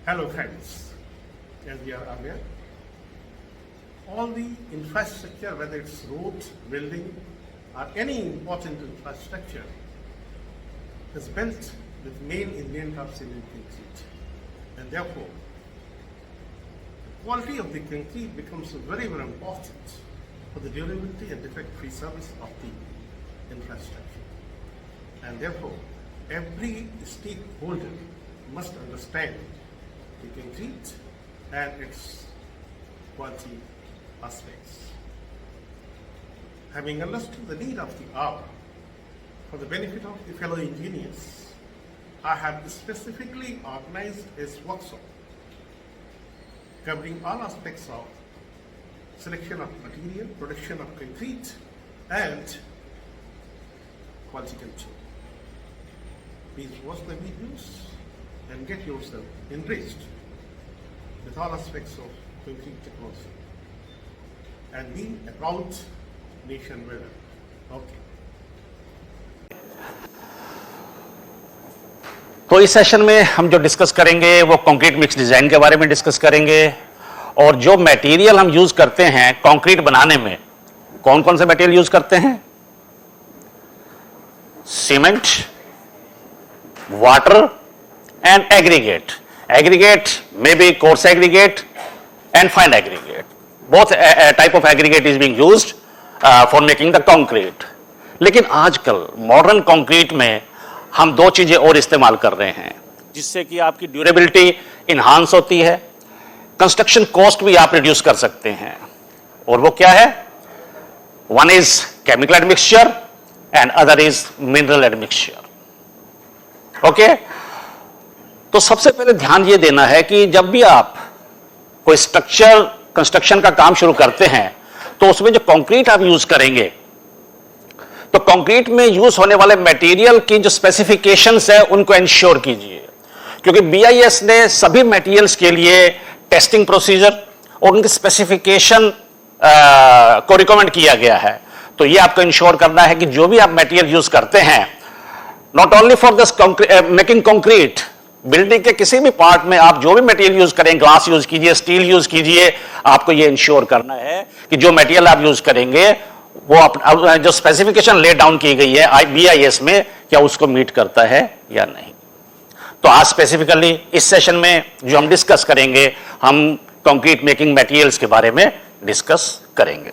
Hello friends, as we are aware, all the infrastructure, whether it's road, building, or any important infrastructure, is built with main ingredient of cement concrete. And therefore, the quality of the concrete becomes very, very important for the durability and defect-free service of the infrastructure. And therefore, every stakeholder must understand the concrete and its quality aspects. Having understood the need of the hour, for the benefit of the fellow engineers, I have specifically organized a workshop covering all aspects of selection of material, production of concrete, and quality control. Please watch the videos and get yourself enriched with all aspects of concrete technology and be a proud nation builder. Okay. तो इस session में हम जो discuss करेंगे वो concrete mix design के बारे में डिस्कस करेंगे और जो मटेरियल हम यूज करते हैं कंक्रीट बनाने में कौन कौन से मटेरियल यूज करते हैं cement water and aggregate may be coarse aggregate and fine aggregate both type of aggregate is being used for making the concrete लेकिन आजकल मॉडर्न कंक्रीट में हम दो चीजें और इस्तेमाल कर रहे हैं जिससे कि आपकी ड्यूरेबिलिटी इनहांस होती है कंस्ट्रक्शन कॉस्ट भी आप रिड्यूस कर सकते हैं और वो क्या है one is chemical admixture and other is mineral admixture okay तो सबसे पहले ध्यान ये देना है कि जब भी आप कोई स्ट्रक्चर कंस्ट्रक्शन का काम शुरू करते हैं तो उसमें जो कंक्रीट आप यूज करेंगे तो कंक्रीट में यूज होने वाले मटेरियल की जो स्पेसिफिकेशंस है उनको इंश्योर कीजिए क्योंकि बीआईएस ने सभी मटेरियल्स के लिए टेस्टिंग प्रोसीजर और उनकी स्पेसिफिकेशन को रिकमेंड किया गया है तो ये आपको इंश्योर करना है कि जो भी आप मटेरियल यूज करते हैं not only for this making concrete building के किसी भी पार्ट में आप जो भी मटेरियल यूज करें ग्लास यूज कीजिए स्टील यूज कीजिए आपको ये इंश्योर करना है कि जो मटेरियल आप यूज करेंगे वो जो स्पेसिफिकेशन ले डाउन की गई है बीआईएस में क्या उसको मीट करता है या नहीं तो आज स्पेसिफिकली इस सेशन में जो हम डिस्कस करेंगे हम कंक्रीट मेकिंग मटेरियल्स के बारे में डिस्कस करेंगे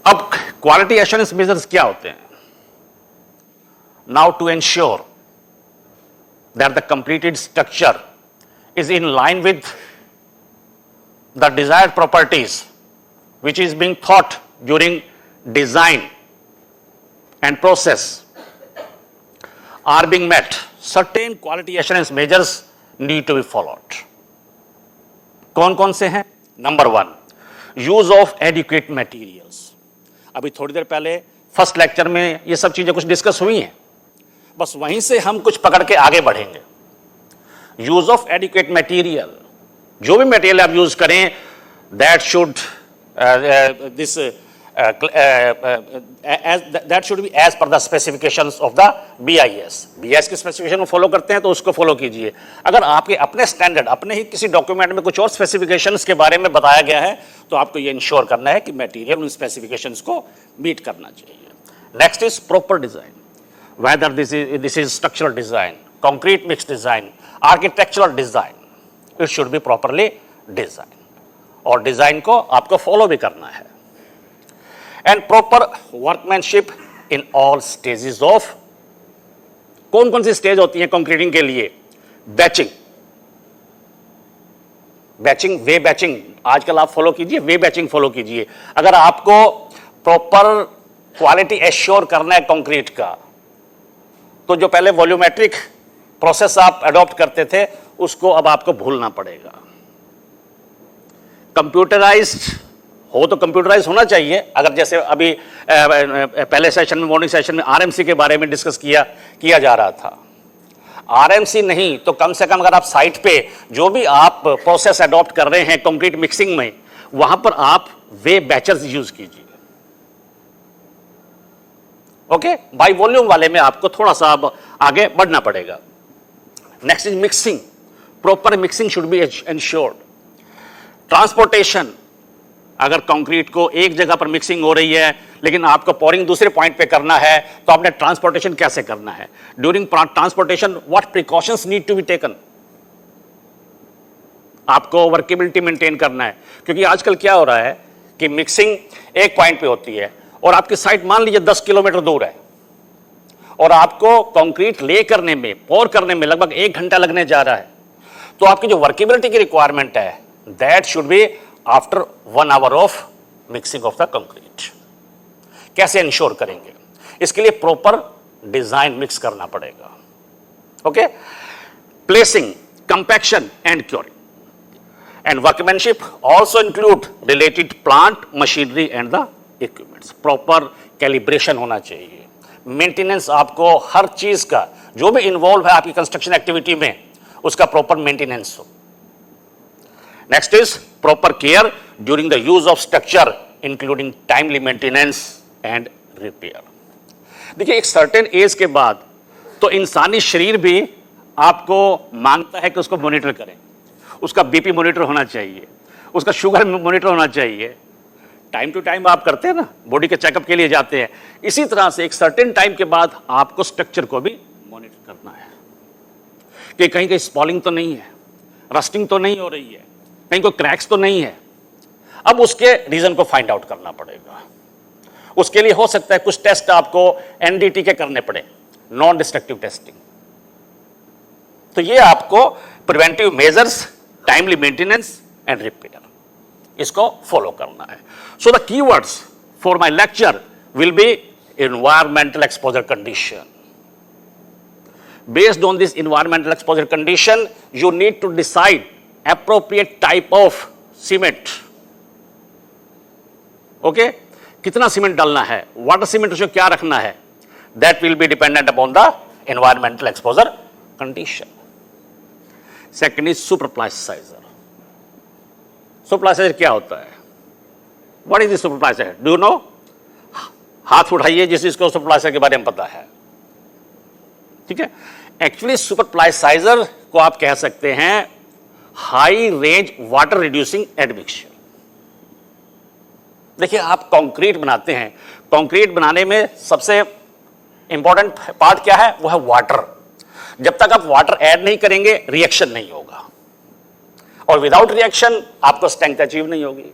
अब क्वालिटी एश्योरेंस मेजर्स क्या होते हैं now to ensure that the completed structure is in line with the desired properties which is being thought during design and process are being met certain quality assurance measures need to be followed कौन कौन से हैं number 1 use of adequate materials अभी थोड़ी देर पहले first lecture में ये सब चीजें कुछ डिस्कस हुई हैं बस वहीं से हम कुछ पकड़ के आगे बढ़ेंगे यूज ऑफ एडिक्वेट मटेरियल जो भी मटेरियल आप यूज करें that should that should be as per the specifications of the BIS की स्पेसिफिकेशन को फॉलो करते हैं तो उसको फॉलो कीजिए अगर आपके अपने स्टैंडर्ड अपने ही किसी डॉक्यूमेंट में कुछ और स्पेसिफिकेशंस के बारे में बताया गया है तो आपको ये इंश्योर करना है कि मटेरियल उन स्पेसिफिकेशंस को मीट करना चाहिए next is proper design whether this is structural design concrete mix design architectural design it should be properly design और डिजाइन को आपको फॉलो भी करना है and proper workmanship in all stages of कौन कौन सी स्टेज होती है कंक्रीटिंग के लिए वे बैचिंग आजकल आप फॉलो कीजिए वे बैचिंग फॉलो कीजिए अगर आपको प्रॉपर क्वालिटी एश्योर करना है कंक्रीट का तो जो पहले वॉल्यूमेट्रिक प्रोसेस आप अडॉप्ट करते थे उसको अब आपको भूलना पड़ेगा कंप्यूटराइज्ड हो तो कंप्यूटराइज होना चाहिए अगर जैसे अभी पहले सेशन में मॉर्निंग सेशन में आरएमसी के बारे में डिस्कस किया जा रहा था आरएमसी नहीं तो कम से कम अगर आप साइट पे जो भी आप प्रोसेस अडॉप्ट कर रहे हैं कंक्रीट मिक्सिंग में वहां पर आप वे बैचेस यूज कीजिए ओके बाई वॉल्यूम वाले में आपको थोड़ा सा अब आगे बढ़ना पड़ेगा next is mixing, proper mixing should be ensured. Transportation, अगर कंक्रीट को एक जगह पर मिक्सिंग हो रही है लेकिन आपको पोरिंग दूसरे पॉइंट पे करना है तो आपने ट्रांसपोर्टेशन कैसे करना है? During transportation what precautions need to be taken? आपको वर्केबिलिटी मेंटेन करना है, क्योंकि आजकल क्या हो रहा है कि मिक्सिंग एक पॉइंट पे होती है और आपकी साइट मान लीजिए 10 किलोमीटर दूर है और आपको कंक्रीट ले करने में, पोर करने में लगभग 1 घंटा लगने जा रहा है, तो आपकी जो वर्केबिलिटी की रिक्वायरमेंट है that should be after 1 hour of mixing of the concrete. कैसे इंश्योर करेंगे? इसके लिए प्रॉपर डिजाइन मिक्स करना पड़ेगा। Okay, placing, compaction and curing and workmanship also include related plant machinery and the equipments। Proper calibration होना चाहिए, maintenance, आपको हर चीज का जो भी इन्वॉल्व है आपकी कंस्ट्रक्शन एक्टिविटी में उसका प्रॉपर मेंटेनेंस हो। Next is proper care during the use of structure including timely maintenance and repair. देखिए, एक सर्टेन एज के बाद तो इंसानी शरीर भी आपको मांगता है कि उसको मॉनिटर करें, उसका बीपी मॉनिटर होना चाहिए, उसका शुगर मॉनिटर होना चाहिए। टाइम टू टाइम आप करते हैं ना, बॉडी के चेकअप के लिए जाते हैं। इसी तरह से एक सर्टेन टाइम के बाद आपको स्ट्रक्चर को भी मॉनिटर करना है कि कहीं कहीं स्पॉलिंग तो नहीं है, रस्टिंग तो नहीं हो रही है, कहीं कोई क्रैक्स तो नहीं है। अब उसके रीजन को फाइंड आउट करना पड़ेगा। उसके लिए हो सकता है कुछ टेस्ट आपको एनडीटी के करने पड़े, नॉन डिस्ट्रक्टिव टेस्टिंग। तो ये आपको preventive measures, timely maintenance and repair, इसको फॉलो करना है। So the keywords for my lecture will be environmental exposure condition. Based on this environmental exposure condition, you need to decide appropriate type of cement. Okay? कितना cement डालना है, water cement उसमें क्या रखना है, that will be dependent upon the environmental exposure condition. Second is superplasticizer. Superplasticizer क्या होता है? What is the superplasticizer? Do you know? हाथ उठाइए जिस जिसको सुपरप्लास्टिसाइजर के बारे में पता है। ठीक है, एक्चुअली सुपरप्लास्टिसाइजर को आप कह सकते हैं high range water reducing admixture. देखिए, आप कंक्रीट बनाते हैं, कंक्रीट बनाने में सबसे इंपॉर्टेंट पार्ट क्या है? वो है वाटर। जब तक आप वाटर ऐड नहीं करेंगे रिएक्शन नहीं होगा, और विदाउट रिएक्शन आपको स्ट्रेंथ अचीव नहीं होगी।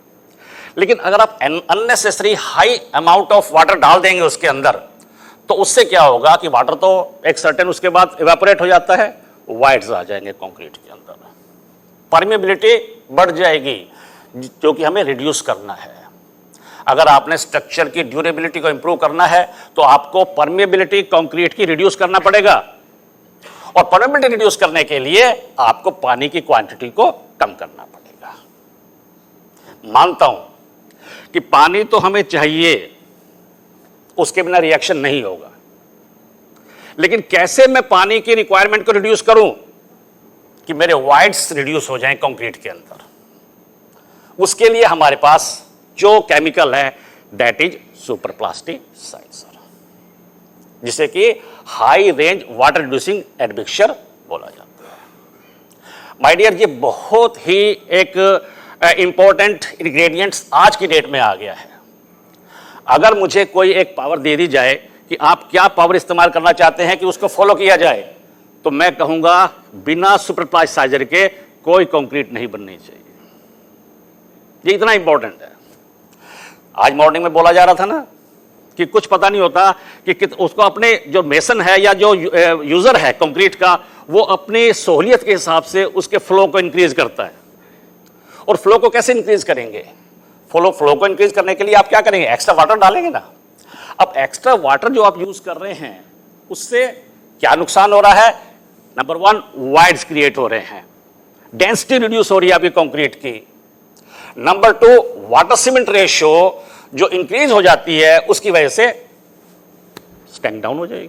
लेकिन अगर आप unnecessary high amount of water डाल देंगे उसके अंदर, तो उससे क्या होगा कि वाटर तो एक सर्टेन उसके बाद इवेपोरेट हो जाता है, वाइड्स आ जाएंगे कंक्रीट के अंदर, परमेबिलिटी बढ़ जाएगी, जो कि हमें रिड्यूस करना है। अगर आपने स्ट्रक्चर की ड्यूरेबिलिटी को इंप्रूव करना है तो आपको परमेबिलिटी कंक्रीट की रिड्यूस करना पड़ेगा, और परमेबिलिटी रिड्यूस करने के लिए आपको पानी की क्वांटिटी को कम करना पड़ेगा। मानता हूं कि पानी तो हमें चाहिए, उसके बिना रिएक्शन नहीं होगा, लेकिन कैसे मैं पानी की रिक्वायरमेंट को रिड्यूस करूं कि मेरे वाइड्स रिड्यूस हो जाएं कंक्रीट के अंदर? उसके लिए हमारे पास जो केमिकल है दैट इज सुपरप्लास्टिसाइजर, जिसे कि high range water reducing admixture बोला जाता है। माय डियर, ये बहुत ही एक इंपॉर्टेंट इंग्रेडिएंट्स आज की डेट में आ गया है। अगर मुझे कोई एक पावर दे दी जाए कि आप क्या पावर इस्तेमाल करना चाहते हैं कि उसको फॉलो किया जाए, तो मैं कहूंगा बिना सुपरप्लास्टिसाइजर के कोई कंक्रीट नहीं बननी चाहिए। ये इतना इंपॉर्टेंट है। आज मॉर्निंग में बोला जा रहा था ना कि कुछ पता नहीं होता कि उसको अपने जो मेसन है या जो यूजर है कंक्रीट का, वो अपनी सहूलियत के हिसाब से उसके फ्लो को इंक्रीज करता है। और फ्लो को कैसे इंक्रीज करेंगे? फ्लो को इंक्रीज करने के लिए आप क्या करेंगे? एक्स्ट्रा वाटर डालेंगे ना। अब एक्स्ट्रा वाटर जो आप यूज कर रहे हैं उससे क्या नुकसान हो रहा है? नंबर 1, वाइड्स क्रिएट हो रहे हैं, डेंसिटी रिड्यूस हो रही है आपकी कंक्रीट की। नंबर 2, वाटर सीमेंट रेशियो जो इंक्रीज हो जाती है उसकी वजह से स्ट्रेंथ डाउन हो जाएगी।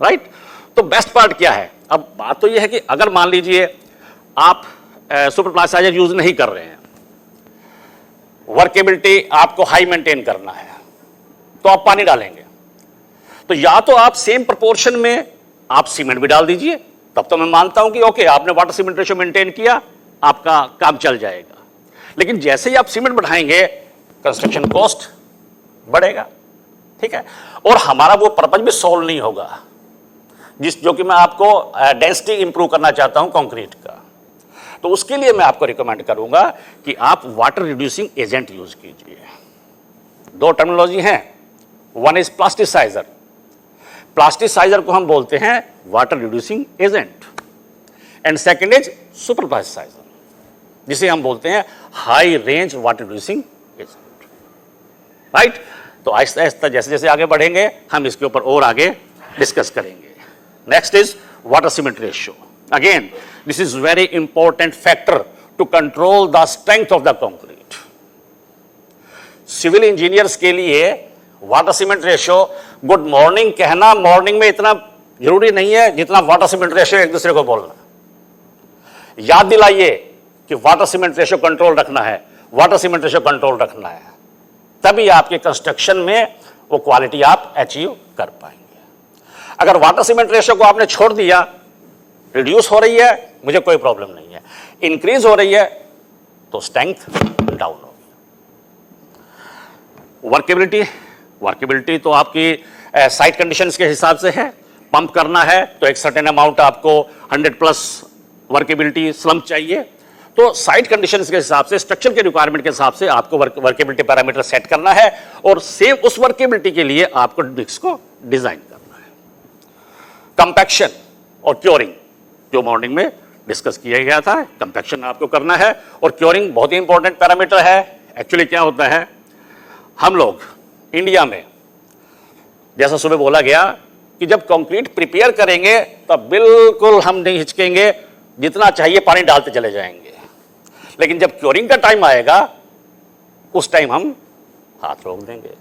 राइट? तो बेस्ट पार्ट क्या है? अब बात तो यह है कि अगर मान लीजिए आप सुपरप्लास्टिसाइजर यूज नहीं कर रहे हैं, वर्केबिलिटी आपको हाई मेंटेन करना है, तो आप पानी डालेंगे। तो या तो आप सेम प्रोपोर्शन में आप सीमेंट भी डाल दीजिए तब तो मैं मानता हूं कि ओके आपने वाटर सीमेंट रेशियो मेंटेन किया, आपका काम चल जाएगा। लेकिन जैसे ही आप सीमेंट बढ़ाएंगे कंस्ट्रक्शन कॉस्ट बढ़ेगा, ठीक है, और हमारा वो पर्पज भी सॉल्व नहीं होगा जो कि मैं आपको डेंसिटी इंप्रूव करना चाहता हूं कंक्रीट का। तो उसके लिए मैं आपको रिकमेंड करूंगा कि आप वाटर रिड्यूसिंग एजेंट यूज कीजिए। दो टर्मिनोलॉजी हैं, वन इज प्लास्टिसाइजर। प्लास्टिसाइजर को हम बोलते हैं water reducing agent, and second is super plasticizer, जिसे हम बोलते हैं high range water reducing agent, right. तो आहिस्ता आहिस्ता जैसे जैसे आगे बढ़ेंगे हम इसके ऊपर और आगे डिस्कस करेंगे। Next is water cement ratio. Again this is very important factor to control the strength of the concrete. Civil engineers के लिए water cement ratio good morning कहना मॉर्निंग में इतना जरूरी नहीं है जितना वाटर सीमेंट रेशियो एक दूसरे को बोलना। याद दिलाइए कि वाटर सीमेंट रेशियो कंट्रोल रखना है, वाटर सीमेंट रेशियो कंट्रोल रखना है, तभी आपके कंस्ट्रक्शन में वो क्वालिटी आप अचीव कर पाएंगे। अगर वाटर सीमेंट रेशियो को आपने छोड़ दिया, रिड्यूस हो रही है, मुझे कोई प्रॉब्लम नहीं है, इंक्रीज हो रही है तो स्ट्रेंथ डाउन होगी। वर्केबिलिटी तो आपकी साइट कंडीशंस के हिसाब से है। पंप करना है तो एक सर्टेन अमाउंट आपको 100+ वर्केबिलिटी स्लम्प चाहिए। तो साइट कंडीशंस के हिसाब से, स्ट्रक्चर के रिक्वायरमेंट के हिसाब से आपको वर्केबिलिटी पैरामीटर सेट करना है और सेम उस वर्केबिलिटी के लिए आपको ब्रिक्स को डिजाइन करना है। कंपैक्शन और क्योरिंग जो मॉर्निंग में डिस्कस किया गया था, कंपैक्शन आपको करना है और क्योरिंग बहुत ही इंपॉर्टेंट पैरामीटर है। एक्चुअली क्या होता है, हम लोग इंडिया में जैसा सुबह बोला गया कि जब कंक्रीट प्रिपेयर करेंगे तब बिल्कुल हम नहीं हिचकेंगे, जितना चाहिए पानी डालते चले जाएंगे, लेकिन जब क्योरिंग का टाइम आएगा उस टाइम हम हाथ रोक देंगे।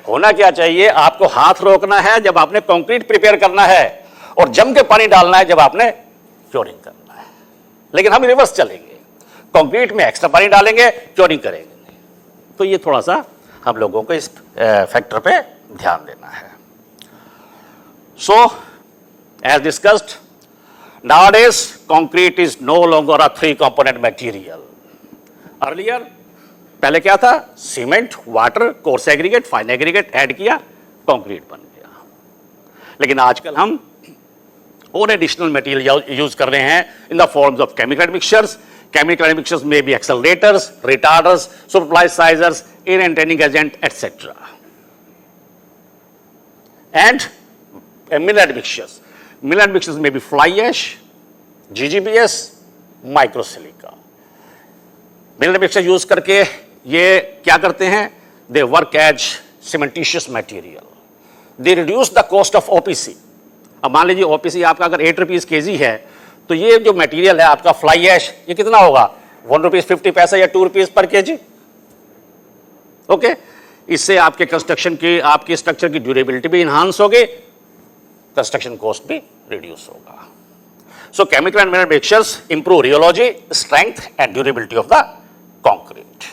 होना क्या चाहिए, आपको हाथ रोकना है जब आपने कंक्रीट प्रिपेयर करना है और जम के पानी डालना है जब आपने क्योरिंग करना है। लेकिन हम रिवर्स चलेंगे, कंक्रीट में एक्स्ट्रा पानी डालेंगे, क्योरिंग करेंगे। तो ये थोड़ा सा हम लोगों को इस फैक्टर पे ध्यान देना है। So as discussed, nowadays concrete is no longer a 3 component material. Earlier पहले क्या था, cement, water, coarse aggregate, fine aggregate add किया, कंक्रीट बन गया। लेकिन आजकल हम और एडिशनल मटेरियल यूज कर रहे हैं in the forms of chemical admixtures. Chemical admixtures में भी accelerators, retarders, superplasticizers, air entraining agent etcetera, and mineral admixtures. Mineral admixtures में भी fly ash, GGBS, microsilica. Mineral admixture use करके ये क्या करते हैं, they work as cementitious material, they reduce the cost of OPC। अब मान लीजिए OPC आपका अगर 8 रुपीज kg है, तो ये जो मटेरियल है आपका फ्लाई ऐश, ये कितना होगा, 1 रुपीज 50 पैसा या 2 रुपीज पर kg। ओके, इससे आपके कंस्ट्रक्शन की, आपकी स्ट्रक्चर की ड्यूरेबिलिटी भी इन्हांस होगी, कंस्ट्रक्शन कॉस्ट भी रिड्यूस होगा। सो chemical and mineral admixtures improve rheology, strength and durability of the concrete.